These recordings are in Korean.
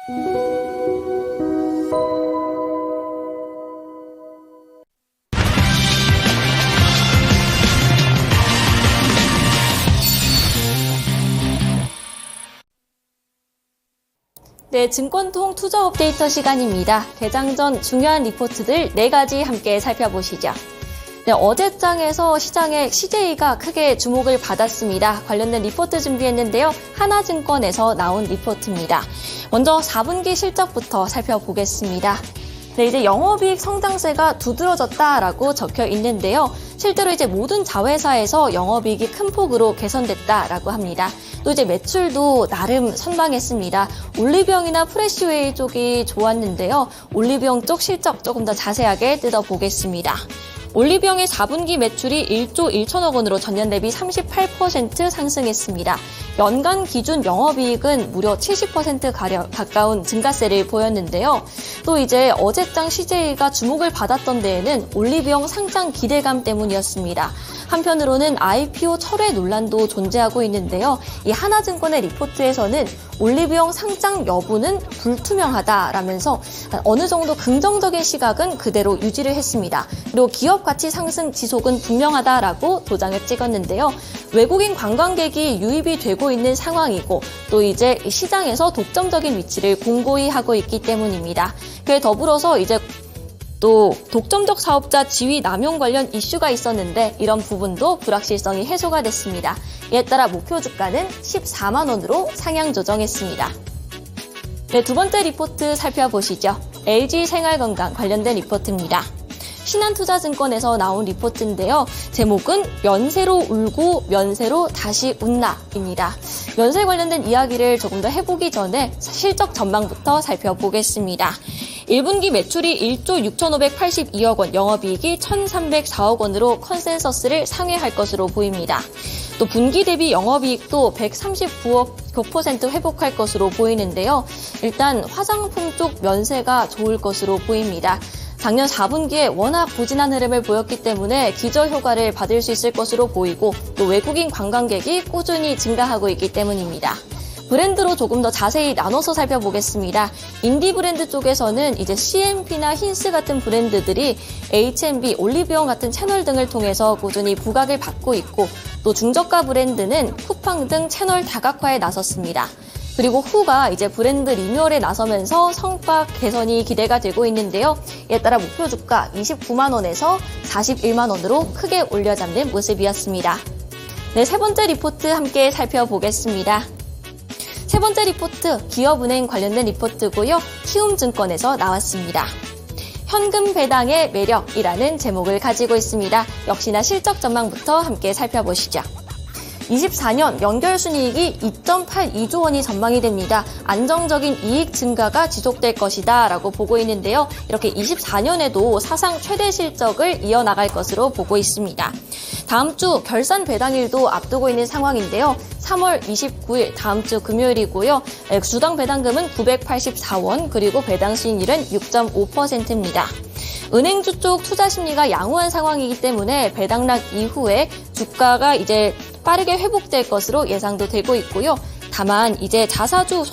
네, 증권통 투자 업데이터 시간입니다. 개장 전 중요한 리포트들 4가지 함께 살펴보시죠. 네, 어제장에서 시장의 CJ가 크게 주목을 받았습니다. 관련된 리포트 준비했는데요. 하나증권에서 나온 리포트입니다. 먼저 4분기 실적부터 살펴보겠습니다. 네, 이제 영업이익 성장세가 두드러졌다라고 적혀 있는데요. 실제로 이제 모든 자회사에서 영업이익이 큰 폭으로 개선됐다라고 합니다. 또 이제 매출도 나름 선방했습니다. 올리브영이나 프레시웨이 쪽이 좋았는데요. 올리브영 쪽 실적 조금 더 자세하게 뜯어보겠습니다. 올리브영의 4분기 매출이 1조 1천억 원으로 전년 대비 38% 상승했습니다. 연간 기준 영업이익은 무려 70% 가까운 증가세를 보였는데요. 또 이제 어제장 CJ가 주목을 받았던 데에는 올리브영 상장 기대감 때문이었습니다. 한편으로는 IPO 철회 논란도 존재하고 있는데요. 이 하나증권의 리포트에서는 올리브영 상장 여부는 불투명하다라면서 어느 정도 긍정적인 시각은 그대로 유지를 했습니다. 그리고 기업 가치 상승 지속은 분명하다라고 도장을 찍었는데요. 외국인 관광객이 유입이 되고 있는 상황이고 또 이제 시장에서 독점적인 위치를 공고히 하고 있기 때문입니다. 그에 더불어서 이제 또 독점적 사업자 지위 남용 관련 이슈가 있었는데 이런 부분도 불확실성이 해소가 됐습니다. 이에 따라 목표 주가는 14만 원으로 상향 조정했습니다. 네, 두 번째 리포트 살펴보시죠. LG생활건강 관련된 리포트입니다. 신한투자증권에서 나온 리포트인데요. 제목은 면세로 울고 면세로 다시 웃나입니다. 면세 관련된 이야기를 조금 더 해보기 전에 실적 전망부터 살펴보겠습니다. 1분기 매출이 1조 6,582억 원, 영업이익이 1,304억 원으로 컨센서스를 상회할 것으로 보입니다. 또 분기 대비 영업이익도 139% 회복할 것으로 보이는데요. 일단 화장품 쪽 면세가 좋을 것으로 보입니다. 작년 4분기에 워낙 부진한 흐름을 보였기 때문에 기저효과를 받을 수 있을 것으로 보이고 또 외국인 관광객이 꾸준히 증가하고 있기 때문입니다. 브랜드로 조금 더 자세히 나눠서 살펴보겠습니다. 인디 브랜드 쪽에서는 이제 CMP나 힌스 같은 브랜드들이 H&B, 올리브영 같은 채널 등을 통해서 꾸준히 부각을 받고 있고 또 중저가 브랜드는 쿠팡 등 채널 다각화에 나섰습니다. 그리고 후가 이제 브랜드 리뉴얼에 나서면서 성과 개선이 기대가 되고 있는데요. 이에 따라 목표 주가 29만 원에서 41만 원으로 크게 올려잡는 모습이었습니다. 네, 세 번째 리포트 함께 살펴보겠습니다. 세 번째 리포트, 기업은행 관련된 리포트고요. 키움증권에서 나왔습니다. 현금 배당의 매력이라는 제목을 가지고 있습니다. 역시나 실적 전망부터 함께 살펴보시죠. 24년 연결순이익이 2.82조 원이 전망이 됩니다. 안정적인 이익 증가가 지속될 것이다 라고 보고 있는데요. 이렇게 24년에도 사상 최대 실적을 이어나갈 것으로 보고 있습니다. 다음 주 결산 배당일도 앞두고 있는 상황인데요. 3월 29일 다음 주 금요일이고요. 주당 배당금은 984원 그리고 배당 수익률은 6.5%입니다. 은행주 쪽 투자 심리가 양호한 상황이기 때문에 배당락 이후에 주가가 이제 빠르게 회복될 것으로 예상도 되고 있고요. 다만 이제 자사주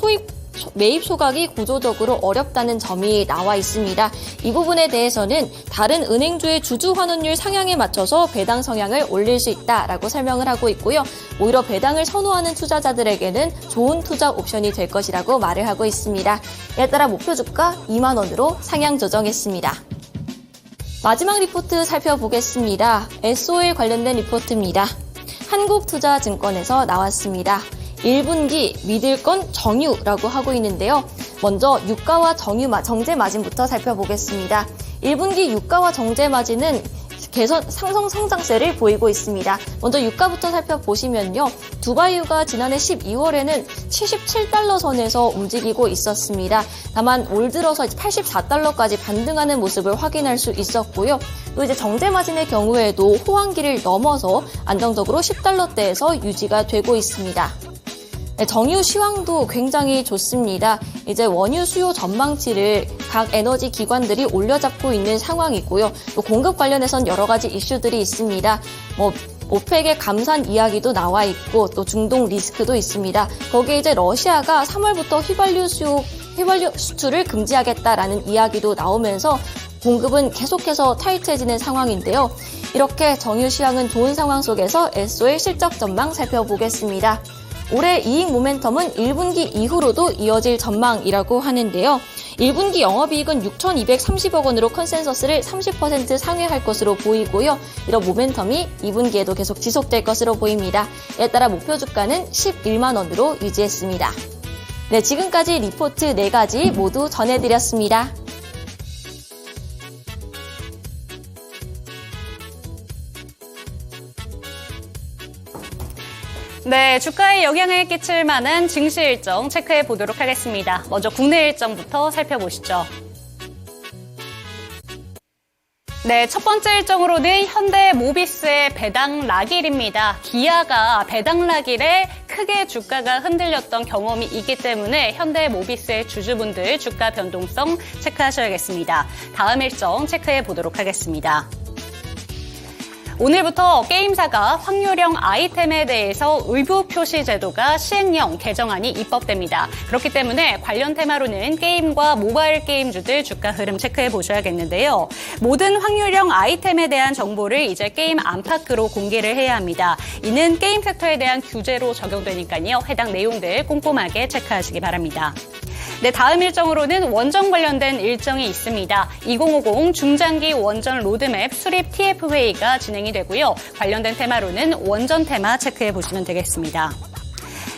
매입 소각이 구조적으로 어렵다는 점이 나와 있습니다. 이 부분에 대해서는 다른 은행주의 주주 환원율 상향에 맞춰서 배당 성향을 올릴 수 있다라고 설명을 하고 있고요. 오히려 배당을 선호하는 투자자들에게는 좋은 투자 옵션이 될 것이라고 말을 하고 있습니다. 이에 따라 목표 주가 2만 원으로 상향 조정했습니다. 마지막 리포트 살펴보겠습니다. SOL 관련된 리포트입니다. 한국투자증권에서 나왔습니다. 1분기 믿을 건 정유라고 하고 있는데요. 먼저 유가와 정제 마진부터 살펴보겠습니다. 1분기 유가와 정제 마진은 상승 성장세를 보이고 있습니다. 먼저 유가부터 살펴보시면요. 두바이유가 지난해 12월에는 77달러 선에서 움직이고 있었습니다. 다만 올 들어서 84달러까지 반등하는 모습을 확인할 수 있었고요. 또 이제 정제 마진의 경우에도 호황기를 넘어서 안정적으로 10달러대에서 유지가 되고 있습니다. 정유 시황도 굉장히 좋습니다. 이제 원유 수요 전망치를 각 에너지 기관들이 올려잡고 있는 상황이고요. 또 공급 관련해선 여러 가지 이슈들이 있습니다. 오펙의 감산 이야기도 나와 있고 또 중동 리스크도 있습니다. 거기에 이제 러시아가 3월부터 휘발유 수출을 금지하겠다라는 이야기도 나오면서 공급은 계속해서 타이트해지는 상황인데요. 이렇게 정유 시황은 좋은 상황 속에서 에쏘의 실적 전망 살펴보겠습니다. 올해 이익 모멘텀은 1분기 이후로도 이어질 전망이라고 하는데요. 1분기 영업이익은 6,230억 원으로 컨센서스를 30% 상회할 것으로 보이고요. 이런 모멘텀이 2분기에도 계속 지속될 것으로 보입니다. 이에 따라 목표 주가는 11만 원으로 유지했습니다. 네, 지금까지 리포트 4가지 모두 전해드렸습니다. 네, 주가에 영향을 끼칠 만한 증시 일정 체크해 보도록 하겠습니다. 먼저 국내 일정부터 살펴보시죠. 네, 첫 번째 일정으로는 현대모비스의 배당 라길입니다. 기아가 배당 라길에 크게 주가가 흔들렸던 경험이 있기 때문에 현대모비스의 주주분들 주가 변동성 체크하셔야겠습니다. 다음 일정 체크해 보도록 하겠습니다. 오늘부터 게임사가 확률형 아이템에 대해서 의무 표시 제도가 시행령 개정안이 입법됩니다. 그렇기 때문에 관련 테마로는 게임과 모바일 게임주들 주가 흐름 체크해 보셔야겠는데요. 모든 확률형 아이템에 대한 정보를 이제 게임 안팎으로 공개를 해야 합니다. 이는 게임 섹터에 대한 규제로 적용되니까요. 해당 내용들 꼼꼼하게 체크하시기 바랍니다. 네, 다음 일정으로는 원전 관련된 일정이 있습니다. 2050 중장기 원전 로드맵 수립 TF회의가 진행이 되고요. 관련된 테마로는 원전 테마 체크해 보시면 되겠습니다.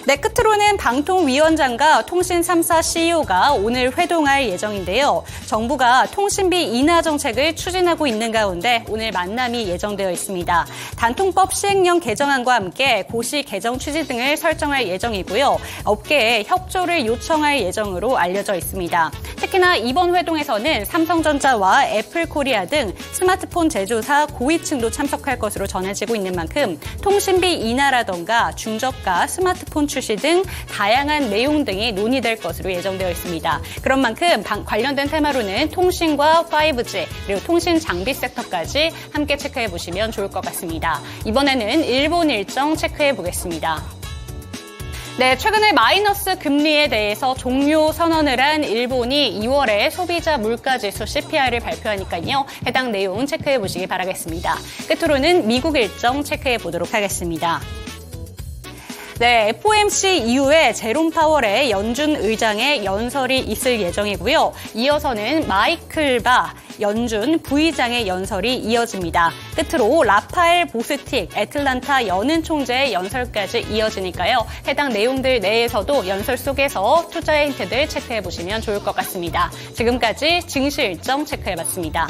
네, 끝으로는 방통위원장과 통신 3사 CEO가 오늘 회동할 예정인데요. 정부가 통신비 인하 정책을 추진하고 있는 가운데 오늘 만남이 예정되어 있습니다. 단통법 시행령 개정안과 함께 고시 개정 취지 등을 설정할 예정이고요. 업계에 협조를 요청할 예정으로 알려져 있습니다. 특히나 이번 회동에서는 삼성전자와 애플코리아 등 스마트폰 제조사 고위층도 참석할 것으로 전해지고 있는 만큼 통신비 인하라던가 중저가 스마트폰 출시 등 다양한 내용 등이 논의될 것으로 예정되어 있습니다. 그런 만큼 관련된 테마로는 통신과 5G 그리고 통신 장비 섹터까지 함께 체크해 보시면 좋을 것 같습니다. 이번에는 일본 일정 체크해 보겠습니다. 네, 최근에 마이너스 금리에 대해서 종료 선언을 한 일본이 2월에 소비자 물가지수 CPI를 발표하니까요. 해당 내용 체크해 보시기 바라겠습니다. 끝으로는 미국 일정 체크해 보도록 하겠습니다. 네, FOMC 이후에 제롬 파월의 연준 의장의 연설이 있을 예정이고요. 이어서는 마이클 바 연준 부의장의 연설이 이어집니다. 끝으로 라파엘 보스틱 애틀란타 연은 총재의 연설까지 이어지니까요. 해당 내용들 내에서도 연설 속에서 투자의 힌트들 체크해 보시면 좋을 것 같습니다. 지금까지 증시 일정 체크해 봤습니다.